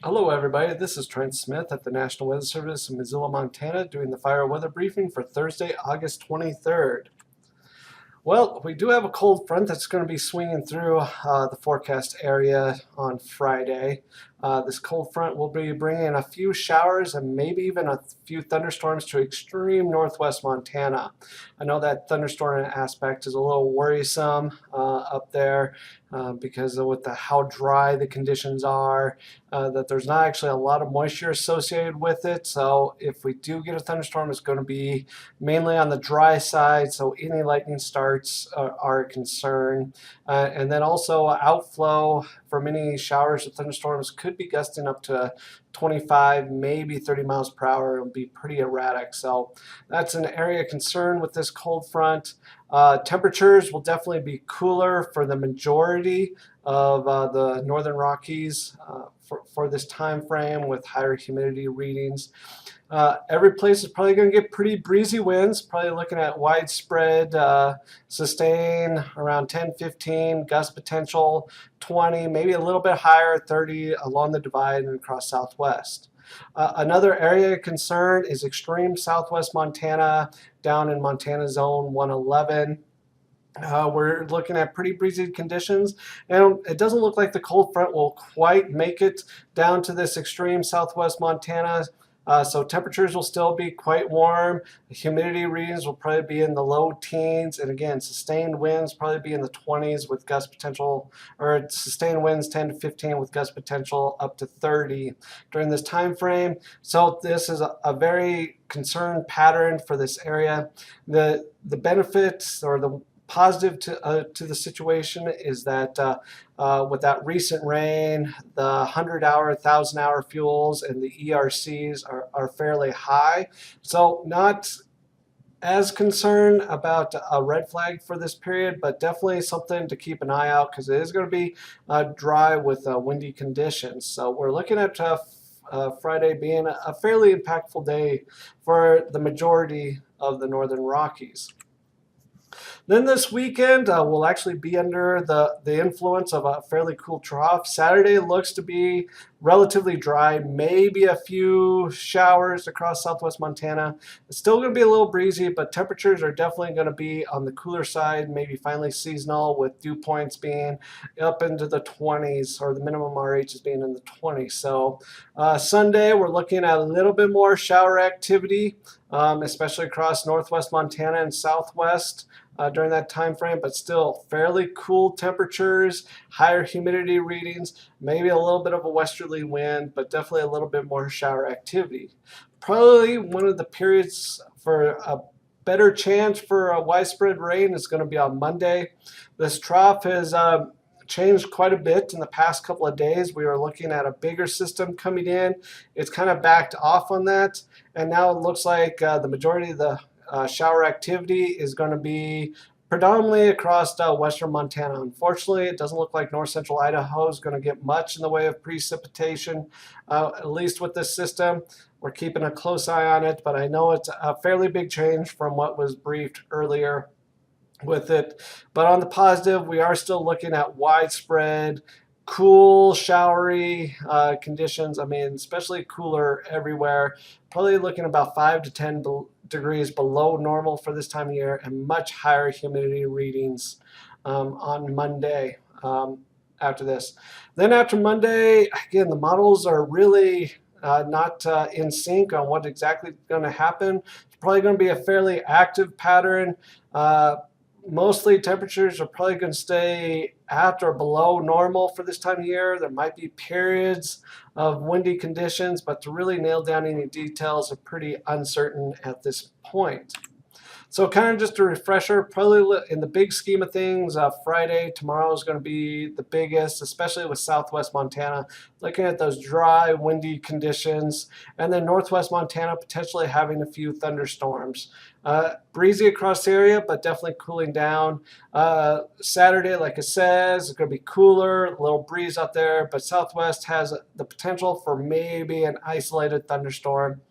Hello everybody, this is Trent Smith at the National Weather Service in Missoula, Montana doing the fire weather briefing for Thursday, August 23rd. Well, we do have a cold front that's going to be swinging through the forecast area on Friday. This cold front will be bringing a few showers and maybe even a few thunderstorms to extreme northwest Montana. I know that thunderstorm aspect is a little worrisome up there because of how dry the conditions are, that there's not actually a lot of moisture associated with it. So if we do get a thunderstorm, it's going to be mainly on the dry side, so any lightning starts are a concern. And then also outflow for many showers or thunderstorms could be gusting up to 25, maybe 30 miles per hour. It'll be pretty erratic. So that's an area of concern with this cold front. Temperatures will definitely be cooler for the majority of the northern Rockies for this time frame with higher humidity readings. Every place is probably going to get pretty breezy winds, probably looking at widespread sustain around 10, 15, gust potential 20, maybe a little bit higher, 30 along the divide and across southwest. Another area of concern is extreme southwest Montana, down in Montana zone 111. We're looking at pretty breezy conditions, and it doesn't look like the cold front will quite make it down to this extreme southwest Montana. So temperatures will still be quite warm. The humidity readings will probably be in the low teens, and again, sustained winds probably be in the 20s with gust potential, or sustained winds 10 to 15 with gust potential up to 30 during this time frame. So this is a very concerned pattern for this area. The benefits or the positive to the situation is that with that recent rain, the 100-hour, 1,000-hour fuels and the ERCs are fairly high. So not as concerned about a red flag for this period, but definitely something to keep an eye out because it is going to be dry with windy conditions. So we're looking at Friday being a fairly impactful day for the majority of the northern Rockies. Then this weekend, we'll actually be under the influence of a fairly cool trough. Saturday looks to be relatively dry, maybe a few showers across southwest Montana. It's still going to be a little breezy, but temperatures are definitely going to be on the cooler side, maybe finally seasonal, with dew points being up into the 20s, or the minimum RH is being in the 20s. So Sunday, we're looking at a little bit more shower activity, especially across northwest Montana and southwest. During that time frame, but still fairly cool temperatures, higher humidity readings, maybe a little bit of a westerly wind, but definitely a little bit more shower activity. Probably one of the periods for a better chance for a widespread rain is going to be on Monday. This trough has changed quite a bit in the past couple of days. We were looking at a bigger system coming in. It's kind of backed off on that, and now it looks like the majority of the shower activity is going to be predominantly across western Montana. Unfortunately, it doesn't look like north central Idaho is going to get much in the way of precipitation, at least with this system. We're keeping a close eye on it, but I know it's a fairly big change from what was briefed earlier with it. But on the positive, we are still looking at widespread cool, showery conditions. I mean, especially cooler everywhere. Probably looking about 5 to 10 degrees below normal for this time of year, and much higher humidity readings on Monday after this. Then after Monday, again, the models are really not in sync on what exactly is going to happen. It's probably going to be a fairly active pattern. Mostly temperatures are probably going to stay at or below normal for this time of year. There might be periods of windy conditions, but to really nail down any details are pretty uncertain at this point. So kind of just a refresher, probably in the big scheme of things, Friday, tomorrow is going to be the biggest, especially with southwest Montana, looking at those dry, windy conditions, and then northwest Montana potentially having a few thunderstorms. Breezy across the area, but definitely cooling down. Saturday, like I said, is going to be cooler, a little breeze out there, but southwest has the potential for maybe an isolated thunderstorm.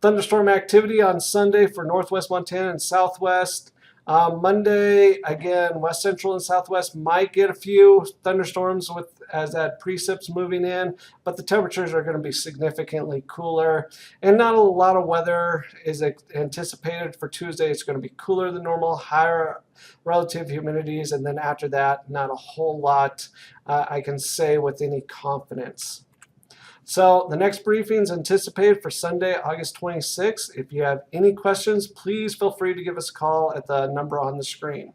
Thunderstorm activity on Sunday for northwest Montana and southwest. Monday, again, west central and southwest might get a few thunderstorms as that precip's moving in, but the temperatures are going to be significantly cooler, and not a lot of weather is anticipated for Tuesday. It's going to be cooler than normal, higher relative humidities, and then after that, not a whole lot I can say with any confidence. So the next briefing is anticipated for Sunday, August 26th. If you have any questions, please feel free to give us a call at the number on the screen.